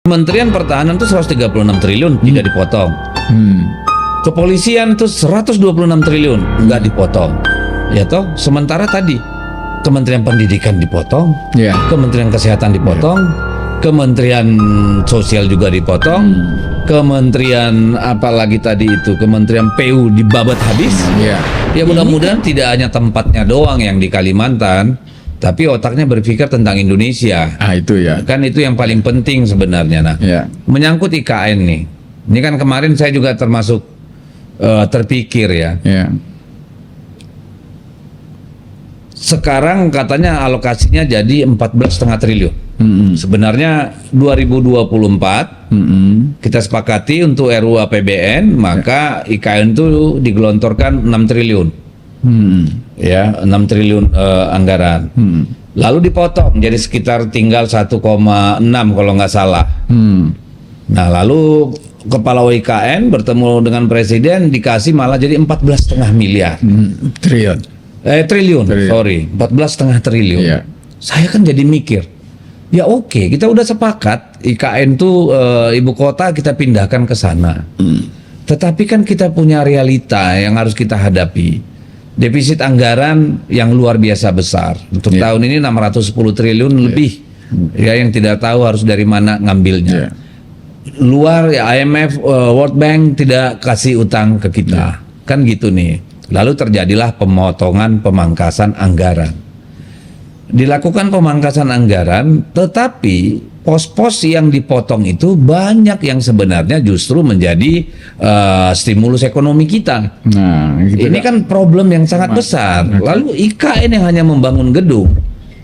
Kementerian Pertahanan itu 136 triliun tidak dipotong. Kepolisian itu 126 triliun nggak dipotong. Ya toh, sementara tadi Kementerian Pendidikan dipotong, Kementerian Kesehatan dipotong, Kementerian Sosial juga dipotong, Kementerian apalagi tadi itu, Kementerian PU dibabat habis. Ya mudah-mudahan tidak hanya tempatnya doang yang di Kalimantan, tapi otaknya berpikir tentang Indonesia. Itu ya. Kan itu yang paling penting sebenarnya. Nah, menyangkut IKN nih. Ini kan kemarin saya juga termasuk terpikir ya. Sekarang katanya alokasinya jadi 14,5 triliun. Sebenarnya 2024 kita sepakati untuk RUU APBN, maka IKN itu digelontorkan 6 triliun. Ya, 6 triliun anggaran. Lalu dipotong jadi sekitar tinggal 1,6 kalau nggak salah. Nah, lalu kepala IKN bertemu dengan presiden dikasih malah jadi 14,5 miliar. Triliun. Sorry, 14,5 triliun. Saya kan jadi mikir, ya oke, kita udah sepakat IKN tuh ibu kota kita pindahkan ke sana. Tetapi kan kita punya realita yang harus kita hadapi. Defisit anggaran yang luar biasa besar. Untuk tahun ini 610 triliun lebih. Ya, yang tidak tahu harus dari mana ngambilnya. Luar ya, IMF, World Bank tidak kasih utang ke kita. Kan gitu nih. Lalu terjadilah pemotongan pemangkasan anggaran. Dilakukan pemangkasan anggaran, tetapi pos-pos yang dipotong itu banyak yang sebenarnya justru menjadi stimulus ekonomi kita. Ini kan problem yang sangat besar. Lalu IKN yang hanya membangun gedung,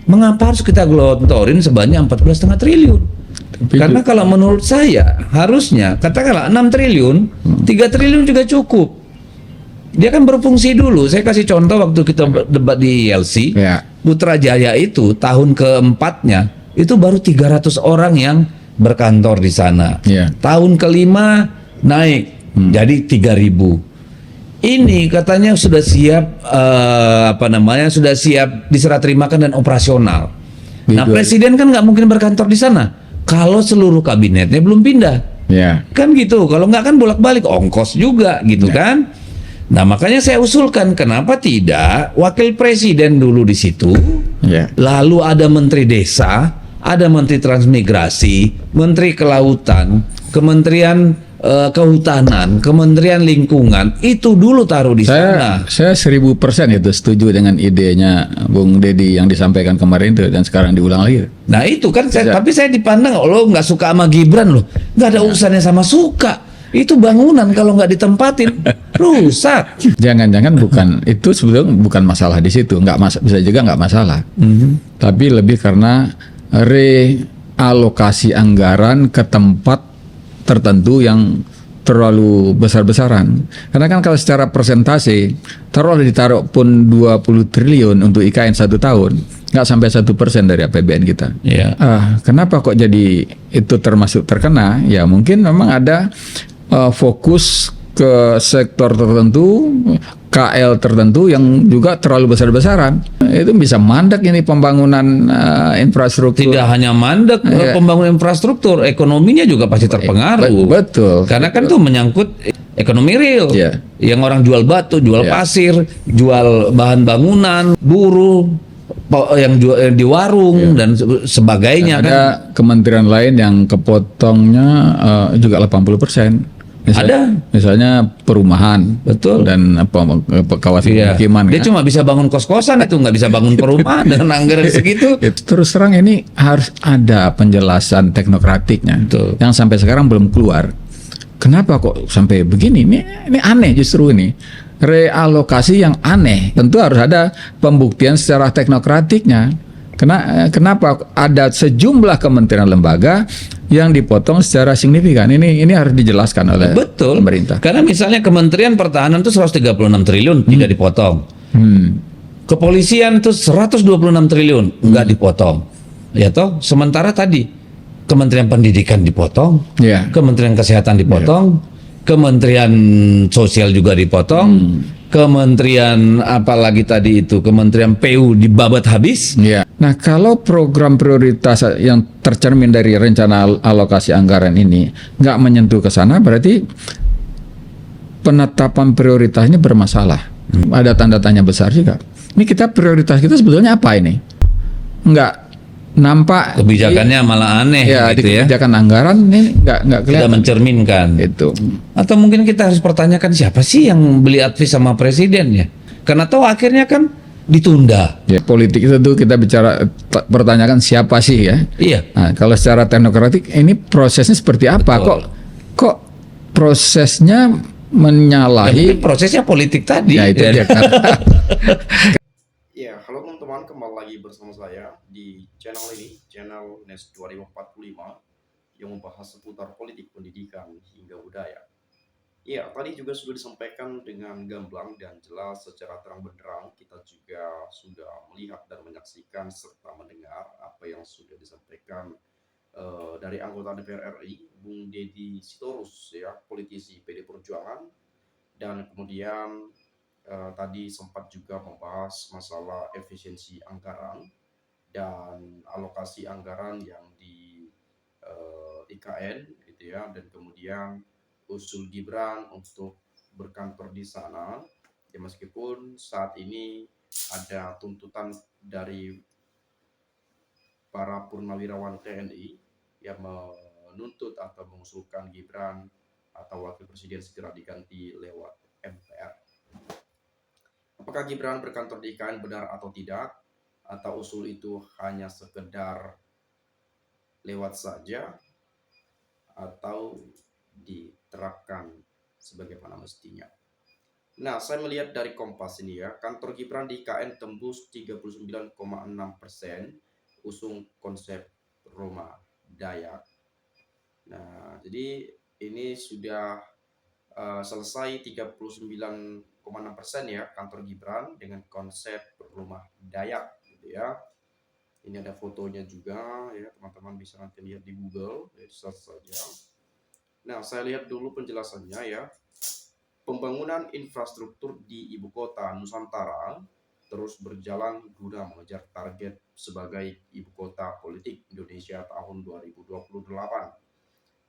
mengapa harus kita gelontorin sebanyak 14,5 triliun? Karena kalau menurut saya harusnya katakanlah 6 triliun, 3 triliun juga cukup. Dia kan berfungsi dulu. Saya kasih contoh waktu kita debat di ILC, Putrajaya itu tahun keempatnya itu baru 300 orang yang berkantor di sana. Tahun kelima naik jadi 3.000. Ini katanya sudah siap sudah siap diserah terimakan dan operasional. Nah, presiden kan nggak mungkin berkantor di sana kalau seluruh kabinetnya belum pindah. Kan gitu. Kalau nggak kan bolak-balik ongkos juga gitu kan. Nah, makanya saya usulkan kenapa tidak wakil presiden dulu di situ, lalu ada menteri desa, ada menteri transmigrasi, menteri kelautan, kementerian kehutanan, kementerian lingkungan, itu dulu taruh di sana. Saya 1000% itu setuju dengan idenya Bung Deddy yang disampaikan kemarin itu dan sekarang diulang lagi. Nah itu kan, tapi saya dipandang lo nggak suka sama Gibran loh, nggak ada urusannya sama suka. Itu bangunan kalau nggak ditempatin rusak. Jangan-jangan bukan itu sebetulnya bukan masalah di situ, bisa juga nggak masalah. Tapi lebih karena realokasi anggaran ke tempat tertentu yang terlalu besar-besaran. Karena kan kalau secara persentase taruh ditaruh pun 20 triliun untuk IKN 1 tahun, nggak sampai 1% dari APBN kita. Kenapa kok jadi itu termasuk terkena? Ya mungkin memang ada fokus ke sektor tertentu, KL tertentu yang juga terlalu besar-besaran. Itu bisa mandek ini pembangunan infrastruktur. Tidak hanya mandek pembangunan infrastruktur, ekonominya juga pasti terpengaruh. Betul. Karena kan itu menyangkut ekonomi real. Yang orang jual batu, jual pasir, jual bahan bangunan, buruh yang jual di warung dan sebagainya. Ada kan kementerian lain yang kepotongnya juga 80%. Misalnya perumahan, betul, dan kawasan pemukiman. Dia cuma bisa bangun kos-kosan, itu nggak bisa bangun perumahan dengan anggaran segitu. Terus terang ini harus ada penjelasan teknokratiknya, yang sampai sekarang belum keluar. Kenapa kok sampai begini? Ini aneh justru ini. Realokasi yang aneh. Tentu harus ada pembuktian secara teknokratiknya. Kenapa ada sejumlah kementerian lembaga yang dipotong secara signifikan? Ini harus dijelaskan oleh pemerintah. Karena misalnya Kementerian Pertahanan itu 136 triliun tidak dipotong. Kepolisian itu 126 triliun nggak dipotong. Ya toh, sementara tadi Kementerian Pendidikan dipotong, Kementerian Kesehatan dipotong, Kementerian Sosial juga dipotong, Kementerian apalagi tadi itu, Kementerian PU dibabat habis. Nah, kalau program prioritas yang tercermin dari rencana alokasi anggaran ini nggak menyentuh ke sana, berarti penetapan prioritasnya bermasalah. Ada tanda tanya besar juga. Ini kita prioritas kita sebetulnya apa ini? Nggak nampak Kebijakannya malah aneh ya di gitu ya. kebijakan anggaran ini nggak Tidak kelihatan. mencerminkan. Itu. Atau mungkin kita harus pertanyakan siapa sih yang beli advis sama presiden ya? Karena tahu akhirnya kan ditunda. Ya, politik itu tuh kita bicara pertanyakan siapa sih ya? Iya. Nah, kalau secara teknokratik ini prosesnya seperti apa? Betul. Kok prosesnya Ya, menyalahi? mungkin prosesnya politik tadi. Ya itu dia kan. Ya, halo teman-teman, kembali lagi bersama saya di channel ini, channel NES 2045 yang membahas seputar politik, pendidikan, hingga budaya. Ya, tadi juga sudah disampaikan dengan gamblang dan jelas secara terang benderang. Kita juga sudah melihat dan menyaksikan serta mendengar apa yang sudah disampaikan dari anggota DPR RI, Bung Deddy Sitorus, ya, politisi PD Perjuangan, dan kemudian tadi sempat juga membahas masalah efisiensi anggaran dan alokasi anggaran yang di IKN gitu ya, dan kemudian usul Gibran untuk berkantor di sana ya, meskipun saat ini ada tuntutan dari para purnawirawan TNI yang menuntut atau mengusulkan Gibran atau wakil presiden segera diganti lewat MPR. Apakah Gibran berkantor di IKN benar atau tidak? Atau usul itu hanya sekedar lewat saja? Atau diterapkan sebagaimana mestinya? Nah, saya melihat dari Kompas ini ya, kantor Gibran di IKN tembus 39,6%, usung konsep Roma Dayak. Nah, jadi ini sudah selesai 39,6% ya kantor Gibran dengan konsep rumah Dayak gitu ya. Ini ada fotonya juga ya, teman-teman bisa nanti lihat di Google, ya, search saja. Nah, saya lihat dulu penjelasannya ya. Pembangunan infrastruktur di ibu kota Nusantara terus berjalan guna mengejar target sebagai ibu kota politik Indonesia tahun 2028.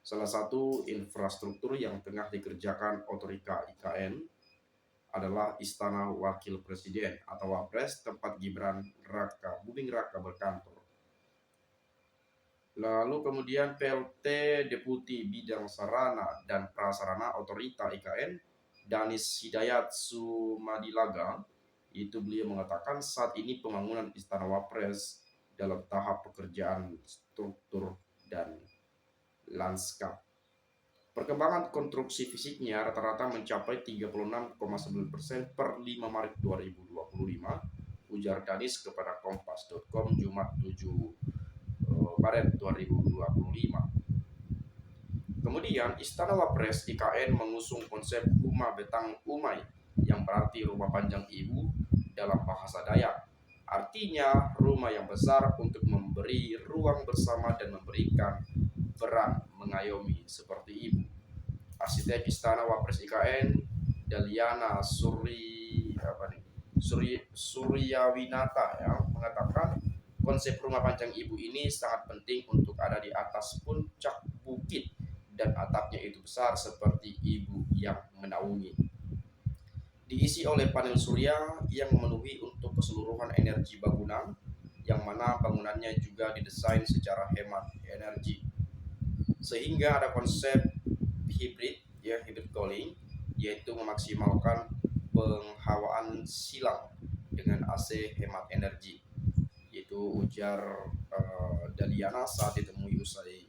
Salah satu infrastruktur yang tengah dikerjakan otorita IKN adalah Istana Wakil Presiden atau Wapres, tempat Gibran Raka Buming Raka berkantor. Lalu kemudian PLT Deputi Bidang Sarana dan Prasarana Otorita IKN, Danis Hidayat Sumadilaga, itu beliau mengatakan saat ini pembangunan Istana Wapres dalam tahap pekerjaan struktur dan lanskap. Perkembangan konstruksi fisiknya rata-rata mencapai 36,9% per 5 Maret 2025, ujar Danis kepada kompas.com Jumat 7 Maret 2025. Kemudian Istana Wapres IKN mengusung konsep Rumah Betang Umay yang berarti rumah panjang ibu dalam bahasa Dayak. Artinya rumah yang besar untuk memberi ruang bersama dan memberikan peran mengayomi seperti ibu. Arsitek Istana Wapres IKN Daliana Suryawinata ya, mengatakan konsep rumah panjang ibu ini sangat penting untuk ada di atas puncak bukit dan atapnya itu besar seperti ibu yang menaungi. Diisi oleh panel surya yang memenuhi untuk keseluruhan energi bangunan, yang mana bangunannya juga didesain secara hemat energi. Sehingga ada konsep hybrid ya, hybrid cooling, yaitu memaksimalkan penghawaan silang dengan AC hemat energi. Itu ujar Daliana saat ditemui usai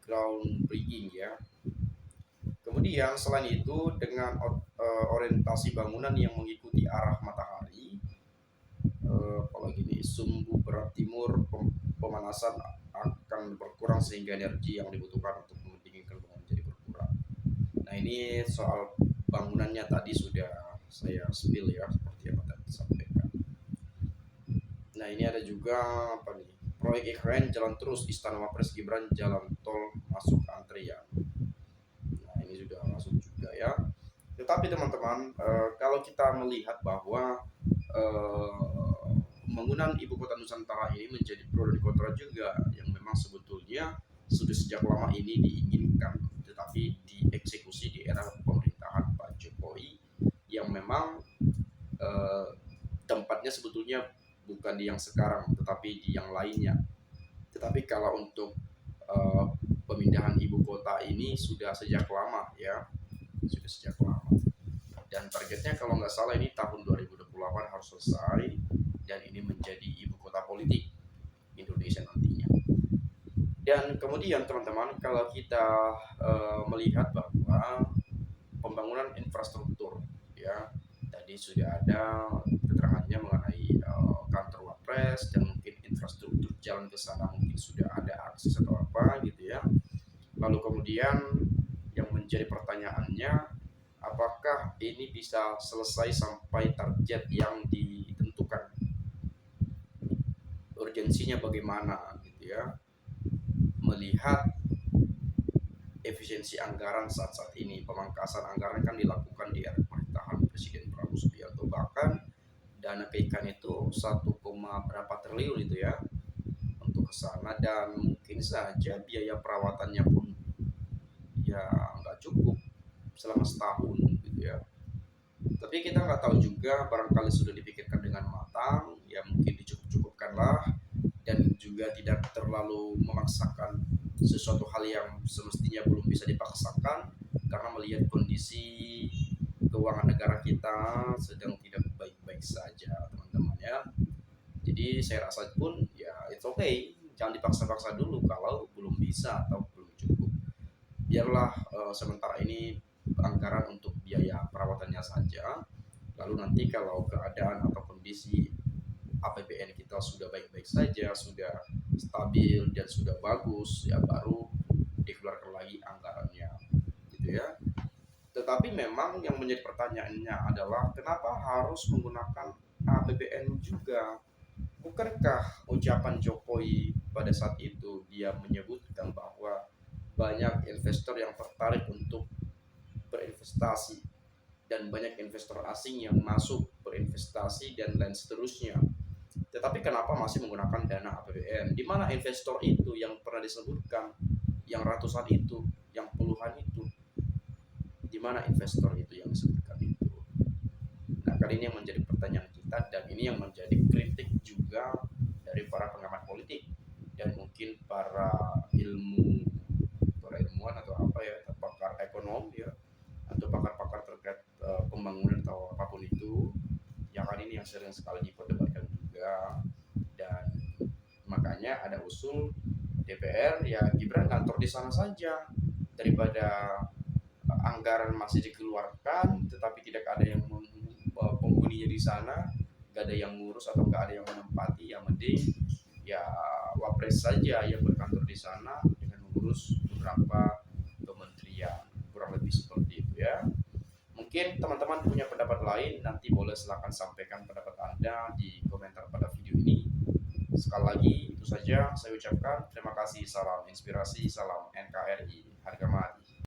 groundbreaking ya. Kemudian selain itu dengan orientasi bangunan yang mengikuti arah matahari, apalagi nih, sumbu berat timur, pemanasan akan berkurang sehingga energi yang dibutuhkan untuk mendinginkan bangunan jadi berkurang. Nah, ini soal bangunannya tadi sudah saya spill ya, seperti yang tadi disampaikan. Nah, ini ada juga apa nih, proyek IKN jalan terus, Istana Wapres Gibran jalan tol masuk antrian. Nah, ini sudah masuk juga ya. Tetapi teman-teman, kalau kita melihat bahwa pembangunan ibu kota Nusantara ini menjadi pro dan kontra juga, yang memang sebetulnya sudah sejak lama ini diinginkan, tetapi dieksekusi di era pemerintahan Pak Jokowi yang memang tempatnya sebetulnya bukan di yang sekarang, tetapi di yang lainnya. Tetapi kalau untuk pemindahan ibu kota ini sudah sejak lama ya, sudah sejak lama. Dan targetnya kalau nggak salah ini tahun 2028 harus selesai, dan ini menjadi ibu kota politik Indonesia nantinya. Dan kemudian teman-teman, kalau kita melihat bahwa pembangunan infrastruktur ya, tadi sudah ada keterangannya mengenai kantor Wapres, dan mungkin infrastruktur jalan ke sana mungkin sudah ada akses atau apa gitu ya. Lalu kemudian yang menjadi pertanyaannya, apakah ini bisa selesai sampai target yang ditentukan? Urgensinya bagaimana gitu ya? Melihat efisiensi anggaran saat-saat ini, pemangkasan anggaran kan dilakukan di era pemerintahan Presiden Prabowo Subianto, bahkan dana ke ikan itu 1, berapa triliun itu ya untuk ke sana, dan mungkin saja biaya perawatannya pun ya nggak cukup selama setahun gitu ya. Tapi kita nggak tahu juga, barangkali sudah dipikirkan dengan matang, ya mungkin dicukup-cukupkanlah, dan juga tidak terlalu memaksakan sesuatu hal yang semestinya belum bisa dipaksakan, karena melihat kondisi keuangan negara kita sedang tidak baik-baik saja teman-teman ya. Jadi saya rasa pun ya it's okay, jangan dipaksa-paksa dulu kalau belum bisa atau belum cukup. Biarlah sementara ini anggaran untuk biaya perawatannya saja, lalu nanti kalau keadaan atau kondisi APBN kita sudah baik-baik saja, sudah stabil dan sudah bagus, ya baru dikeluarkan lagi anggarannya gitu ya. Tetapi memang yang menjadi pertanyaannya adalah, kenapa harus menggunakan APBN juga? Bukankah ucapan Jokowi pada saat itu dia menyebutkan bahwa banyak investor yang tertarik untuk berinvestasi, dan banyak investor asing yang masuk berinvestasi dan lain seterusnya. Tetapi kenapa masih menggunakan dana APBN? Di mana investor itu yang pernah disebutkan, yang ratusan itu, yang puluhan itu? Di mana investor itu yang disebutkan itu? Nah, kali ini yang menjadi pertanyaan kita, dan ini yang menjadi kritik juga dari para pengamat politik dan mungkin para ilmuwan atau apa ya, pakar ekonomi ya, atau pakar-pakar terkait pembangunan atau apapun itu, yang kali ini yang sering sekali diperdebatkan juga. Dan makanya ada usul DPR, ya Gibran kantor di sana saja, daripada anggaran masih dikeluarkan tetapi tidak ada yang penghuninya di sana, gak ada yang ngurus atau gak ada yang menempati. Yang mending ya Wapres saja yang berkantor di sana dengan mengurus beberapa kementerian, kurang lebih seperti itu ya. Mungkin teman-teman punya pendapat lain, nanti boleh silahkan sampaikan pendapat Anda di komentar pada video ini. Sekali lagi itu saja saya ucapkan terima kasih, salam inspirasi, salam NKRI, harga mati.